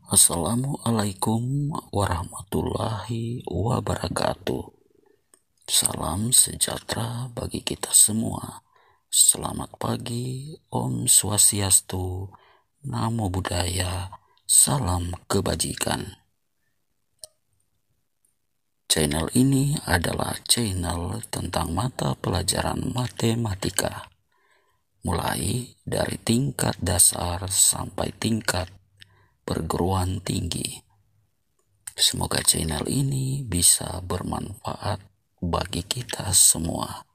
Assalamualaikum warahmatullahi wabarakatuh. Salam sejahtera bagi kita semua. Selamat pagi, Om Swastiastu, Namo Buddhaya, salam kebajikan. Channel ini adalah channel tentang mata pelajaran matematika, mulai dari tingkat dasar sampai tingkat perguruan tinggi. Semoga channel ini bisa bermanfaat bagi kita semua.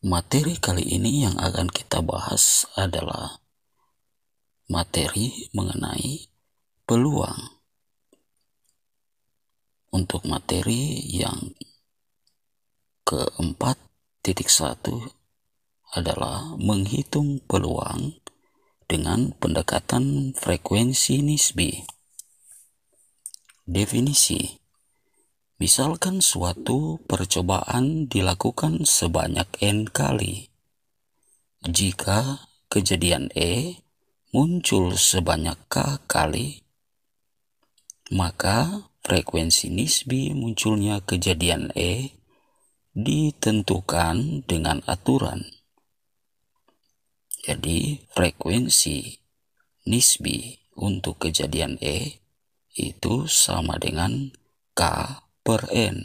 Materi kali ini yang akan kita bahas adalah materi mengenai peluang. Untuk materi yang ke-4.1 adalah menghitung peluang dengan pendekatan frekuensi nisbi. Definisi: misalkan suatu percobaan dilakukan sebanyak N kali. Jika kejadian E muncul sebanyak K kali, maka frekuensi nisbi munculnya kejadian E ditentukan dengan aturan. Jadi frekuensi nisbi untuk kejadian E itu sama dengan K per N.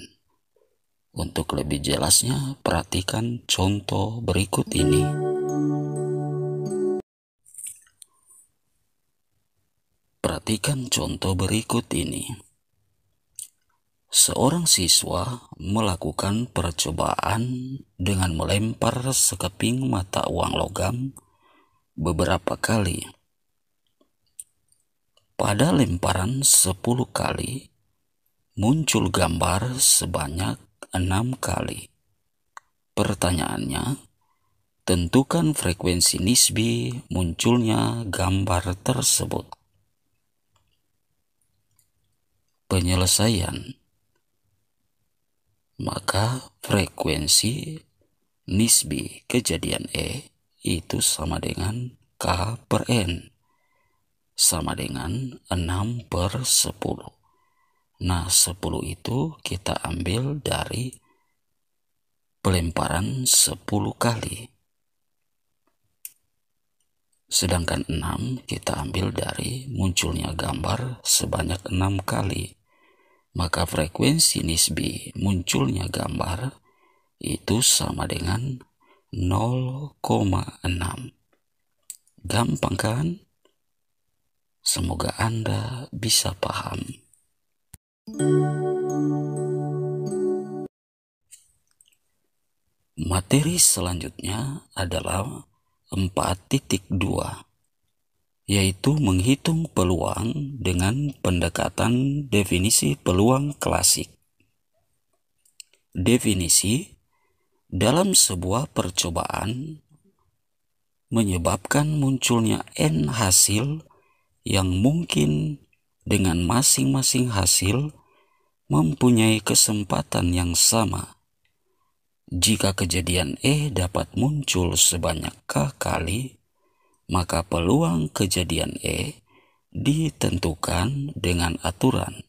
Untuk lebih jelasnya, perhatikan contoh berikut ini. Perhatikan contoh berikut ini. Seorang siswa melakukan percobaan dengan melempar sekeping mata uang logam beberapa kali. Pada lemparan 10 kali, muncul gambar sebanyak 6 kali. Pertanyaannya, tentukan frekuensi nisbi munculnya gambar tersebut. Penyelesaian: maka frekuensi nisbi kejadian E itu sama dengan K per N, sama dengan 6 per 10. Nah, 10 itu kita ambil dari pelemparan 10 kali. Sedangkan 6 kita ambil dari munculnya gambar sebanyak 6 kali. Maka frekuensi nisbi munculnya gambar itu sama dengan 0,6. Gampang kan? Semoga Anda bisa paham. Materi selanjutnya adalah 4.2, yaitu menghitung peluang dengan pendekatan definisi peluang klasik. Definisi: dalam sebuah percobaan menyebabkan munculnya N hasil yang mungkin dengan masing-masing hasil mempunyai kesempatan yang sama. Jika kejadian E dapat muncul sebanyak K kali, maka peluang kejadian E ditentukan dengan aturan.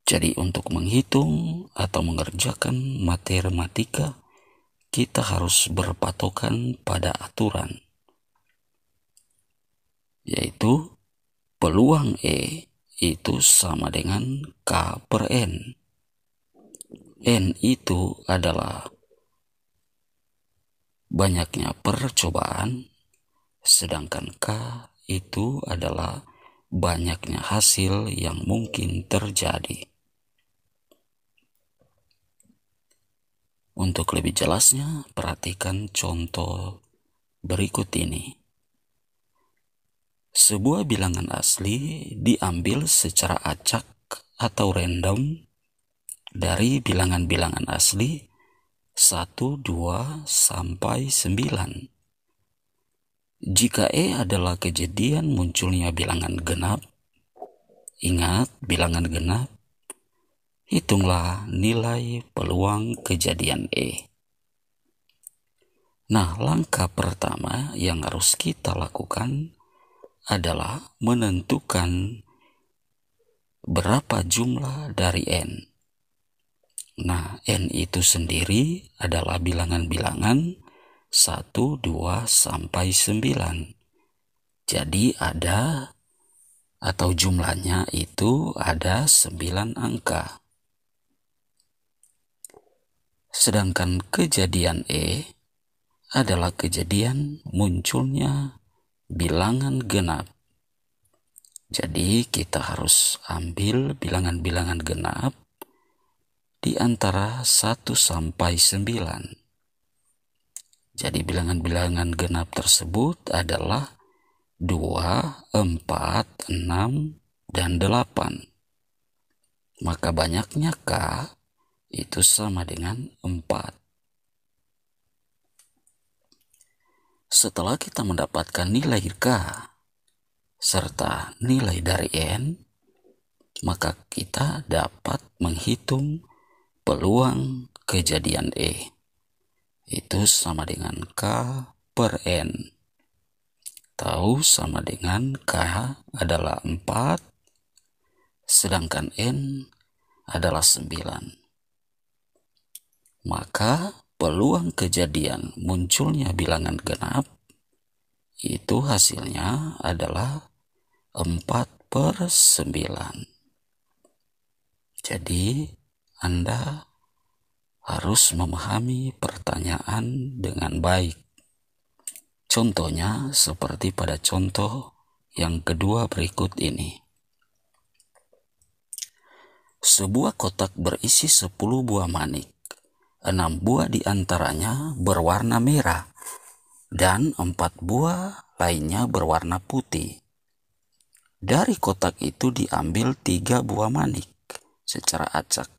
Jadi untuk menghitung atau mengerjakan matematika, kita harus berpatokan pada aturan, yaitu peluang E itu sama dengan K per N. N itu adalah banyaknya percobaan, sedangkan K itu adalah banyaknya hasil yang mungkin terjadi. Untuk lebih jelasnya, perhatikan contoh berikut ini. Sebuah bilangan asli diambil secara acak atau random dari bilangan-bilangan asli 1, 2, sampai 9. Jika E adalah kejadian munculnya bilangan genap, ingat bilangan genap hitunglah nilai peluang kejadian E. Nah, langkah pertama yang harus kita lakukan adalah menentukan berapa jumlah dari N. Nah, N itu sendiri adalah bilangan-bilangan 1, 2, sampai 9. Jadi ada atau jumlahnya itu ada 9 angka. Sedangkan kejadian E adalah kejadian munculnya bilangan genap. Jadi kita harus ambil bilangan-bilangan genap di antara 1 sampai 9. Jadi bilangan-bilangan genap tersebut adalah 2, 4, 6, dan 8. Maka banyaknya K itu sama dengan 4. Setelah kita mendapatkan nilai K serta nilai dari N, maka kita dapat menghitung peluang kejadian E. Itu sama dengan K per N. Tahu sama dengan K adalah 4, sedangkan N adalah 9. Maka peluang kejadian munculnya bilangan genap itu hasilnya adalah 4 per 9. Jadi Anda harus memahami pertanyaan dengan baik. Contohnya seperti pada contoh yang kedua berikut ini. Sebuah kotak berisi 10 buah manik. 6 buah diantaranya berwarna merah dan 4 buah lainnya berwarna putih. Dari kotak itu diambil 3 buah manik secara acak.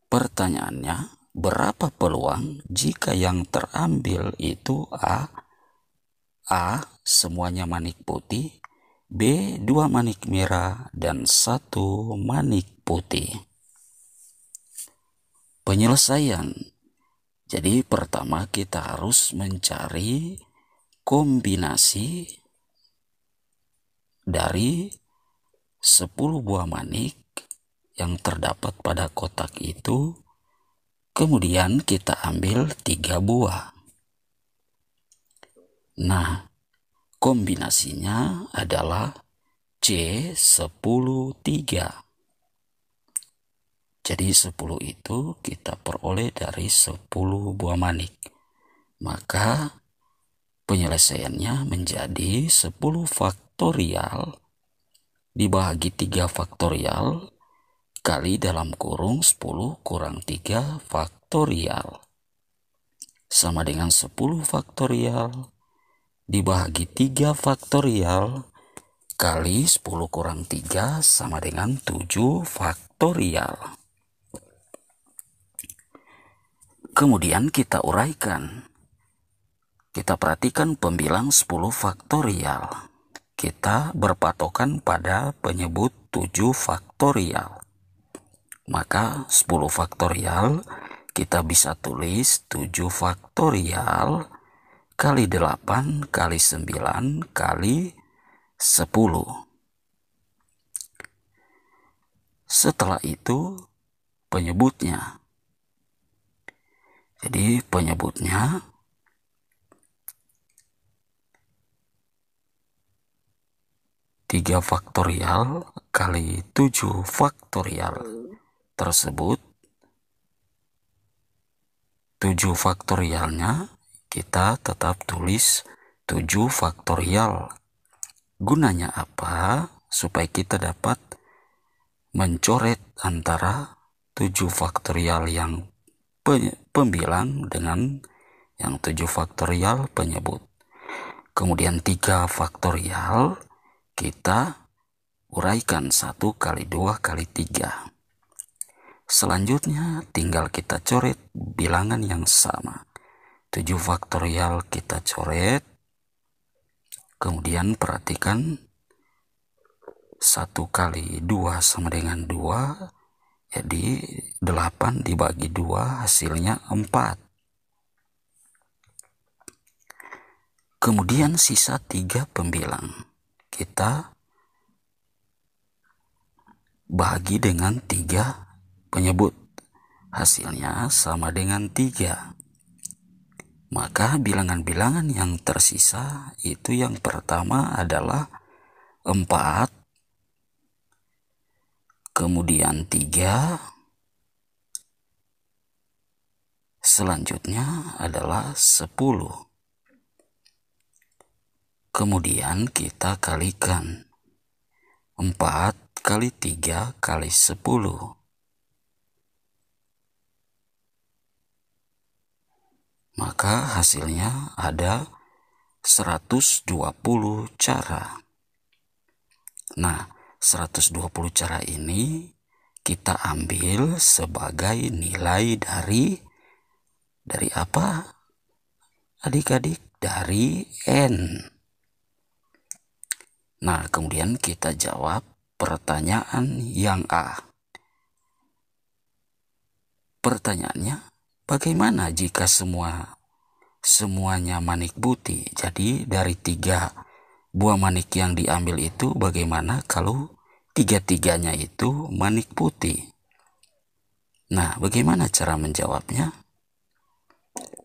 Pertanyaannya, berapa peluang jika yang terambil itu A, semuanya manik putih, B, 2 manik merah, dan 1 manik putih. Penyelesaian. Jadi pertama kita harus mencari kombinasi dari 10 buah manik yang terdapat pada kotak itu, kemudian kita ambil 3 buah. Nah, kombinasinya adalah C10-3. Jadi 10 itu kita peroleh dari 10 buah manik. Maka penyelesaiannya menjadi 10 faktorial dibagi 3 faktorial kali dalam kurung 10 kurang 3 faktorial. Sama dengan 10 faktorial dibagi 3 faktorial kali 10 kurang 3 sama dengan 7 faktorial. Kemudian kita uraikan. Kita perhatikan pembilang 10 faktorial. Kita berpatokan pada penyebut 7 faktorial. Maka 10 faktorial kita bisa tulis 7 faktorial kali 8 kali 9 kali 10. Setelah itu penyebutnya. Jadi penyebutnya tiga faktorial kali 7 faktorial tersebut. 7 faktorialnya kita tetap tulis 7 faktorial. Gunanya apa? Supaya kita dapat mencoret antara 7 faktorial yang pembilang dengan yang 7 faktorial penyebut. Kemudian 3 faktorial kita uraikan 1 kali 2 kali 3. Selanjutnya tinggal kita coret bilangan yang sama. 7 faktorial kita coret. Kemudian perhatikan 1 kali 2 sama dengan 2, Jadi 8 dibagi 2 hasilnya 4. Kemudian sisa 3 pembilang. Kita bagi dengan 3 penyebut. Hasilnya sama dengan 3. Maka bilangan-bilangan yang tersisa itu yang pertama adalah 4, kemudian 3, selanjutnya adalah 10. Kemudian kita kalikan 4 kali 3 kali 10. Maka hasilnya ada 120 cara. Nah, 120 cara ini kita ambil sebagai nilai dari apa? Adik-adik, dari N. Nah, kemudian kita jawab pertanyaan yang A. Pertanyaannya, bagaimana jika semuanya manik putih? Jadi dari 3 buah manik yang diambil itu bagaimana kalau 3-tiganya itu manik putih? Nah, bagaimana cara menjawabnya?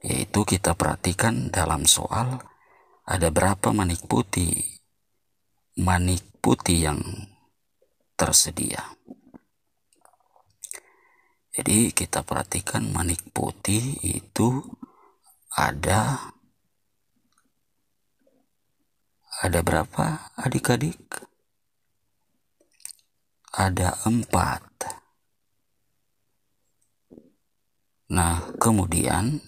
Yaitu kita perhatikan dalam soal ada berapa manik putih yang tersedia. Jadi kita perhatikan manik putih itu ada berapa adik-adik? Ada 4. Nah, kemudian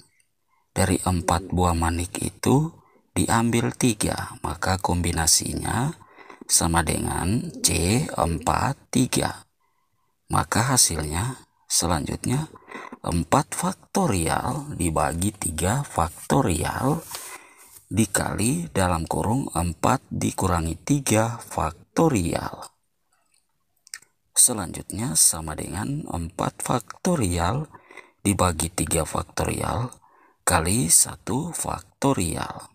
dari 4 buah manik itu diambil 3, maka kombinasinya sama dengan C43. Maka hasilnya selanjutnya 4 faktorial dibagi 3 faktorial dikali dalam kurung 4 dikurangi 3 faktorial. Selanjutnya sama dengan 4 faktorial dibagi 3 faktorial kali 1 faktorial.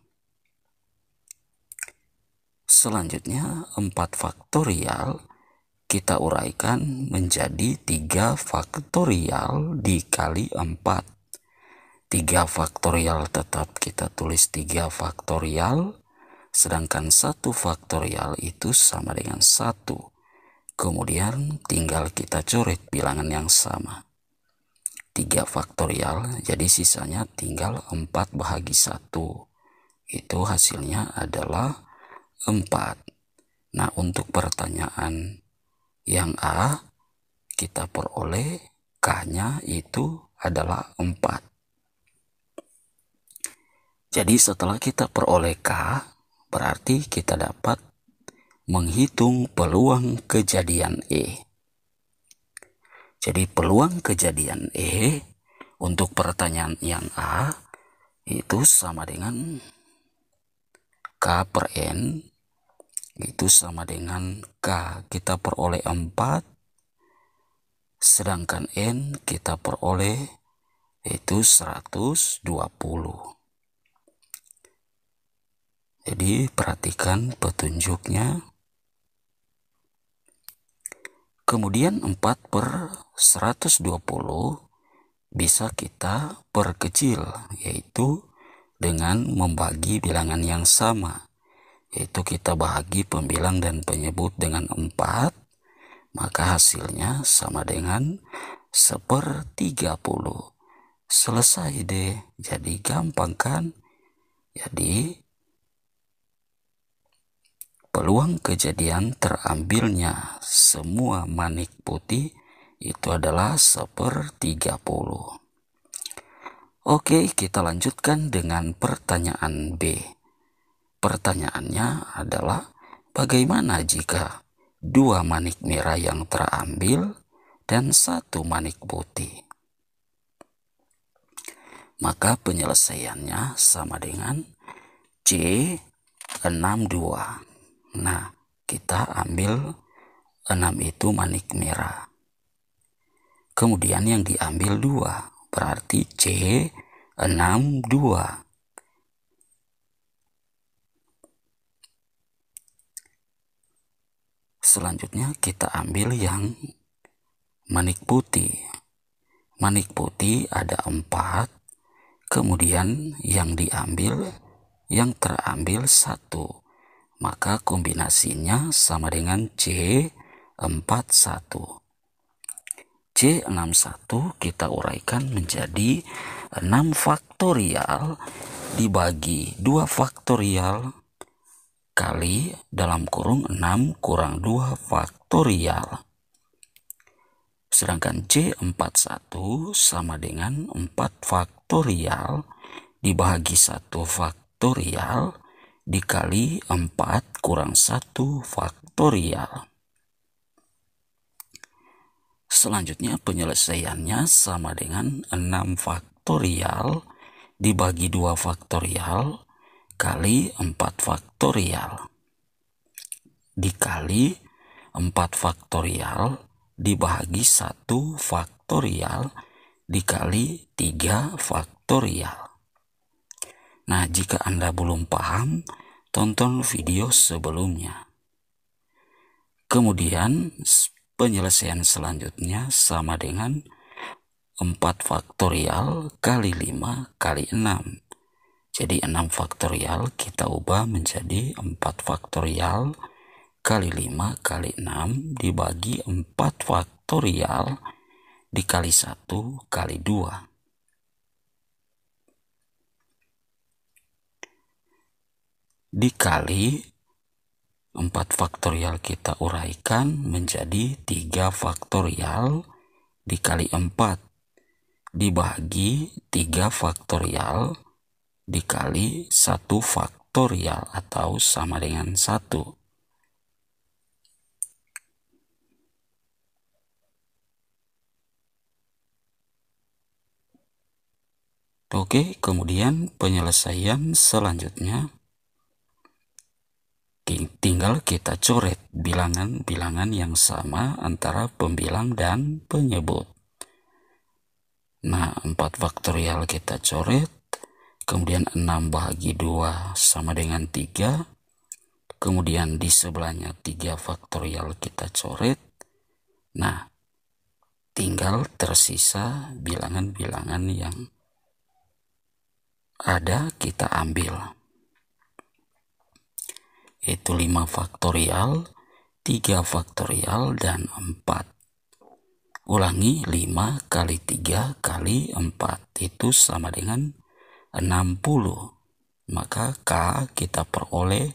Selanjutnya 4 faktorial kita uraikan menjadi 3 faktorial dikali 4. 3 faktorial tetap kita tulis 3 faktorial, sedangkan 1 faktorial itu sama dengan 1. Kemudian tinggal kita coret bilangan yang sama. 3 faktorial, jadi sisanya tinggal 4 bahagi 1. Itu hasilnya adalah 4. Nah, untuk pertanyaan yang A, kita peroleh K-nya itu adalah 4. Jadi setelah kita peroleh K, berarti kita dapat menghitung peluang kejadian E. Jadi peluang kejadian E untuk pertanyaan yang A itu sama dengan K per N, itu sama dengan K kita peroleh 4, sedangkan N kita peroleh itu 120. Jadi perhatikan petunjuknya. Kemudian 4 per 120 bisa kita perkecil, yaitu dengan membagi bilangan yang sama. Yaitu kita bahagi pembilang dan penyebut dengan 4, maka hasilnya sama dengan 1/30. Selesai deh, jadi gampang kan? Jadi peluang kejadian terambilnya semua manik putih itu adalah 1/30. Oke, kita lanjutkan dengan pertanyaan B. Pertanyaannya adalah, bagaimana jika 2 manik merah yang terambil dan 1 manik putih? Maka penyelesaiannya sama dengan C62. Nah, kita ambil 6 itu manik merah. Kemudian yang diambil 2, berarti C 62. Selanjutnya kita ambil yang manik putih. Manik putih ada 4, kemudian yang terambil 1. Maka kombinasinya sama dengan C41. C61 kita uraikan menjadi 6 faktorial dibagi 2 faktorial kali dalam kurung 6 kurang 2 faktorial. Sedangkan C41 sama dengan 4 faktorial dibagi 1 faktorial dikali 4 kurang 1 faktorial. Selanjutnya penyelesaiannya sama dengan 6 faktorial dibagi 2 faktorial kali 4 faktorial dikali 4 faktorial dibagi 1 faktorial dikali 3 faktorial. Nah, jika Anda belum paham, tonton video sebelumnya. Kemudian penyelesaian selanjutnya sama dengan 4 faktorial kali 5 kali 6. Jadi 6 faktorial kita ubah menjadi 4 faktorial kali 5 kali 6 dibagi 4 faktorial dikali 1 kali 2. Dikali 4 faktorial kita uraikan menjadi 3 faktorial dikali 4 dibagi 3 faktorial dikali 1 faktorial atau sama dengan 1. Oke, kemudian penyelesaian selanjutnya tinggal kita coret bilangan-bilangan yang sama antara pembilang dan penyebut. Nah, 4 faktorial kita coret, kemudian 6 bahagi 2 sama dengan 3, kemudian di sebelahnya 3 faktorial kita coret. Nah, tinggal tersisa bilangan-bilangan yang ada kita ambil. Itu 5 faktorial, 3 faktorial, dan 4. Ulangi, 5 kali 3 kali 4 itu sama dengan 60. Maka K kita peroleh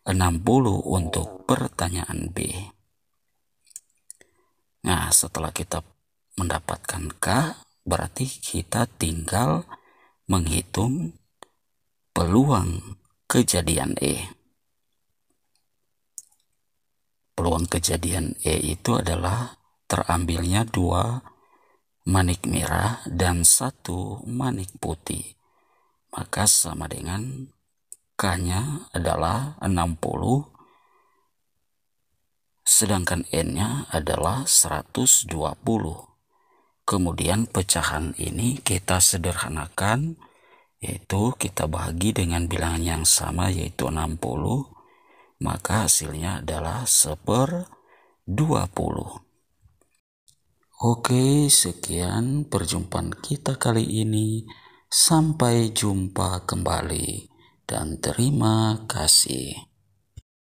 60 untuk pertanyaan B. Nah, setelah kita mendapatkan K, berarti kita tinggal menghitung peluang kejadian E. Peluang kejadian E itu adalah terambilnya 2 manik merah dan 1 manik putih. Maka sama dengan K-nya adalah 60, sedangkan N-nya adalah 120. Kemudian pecahan ini kita sederhanakan, yaitu kita bagi dengan bilangan yang sama yaitu 60. Maka hasilnya adalah 1/20. Oke, sekian perjumpaan kita kali ini. Sampai jumpa kembali dan terima kasih.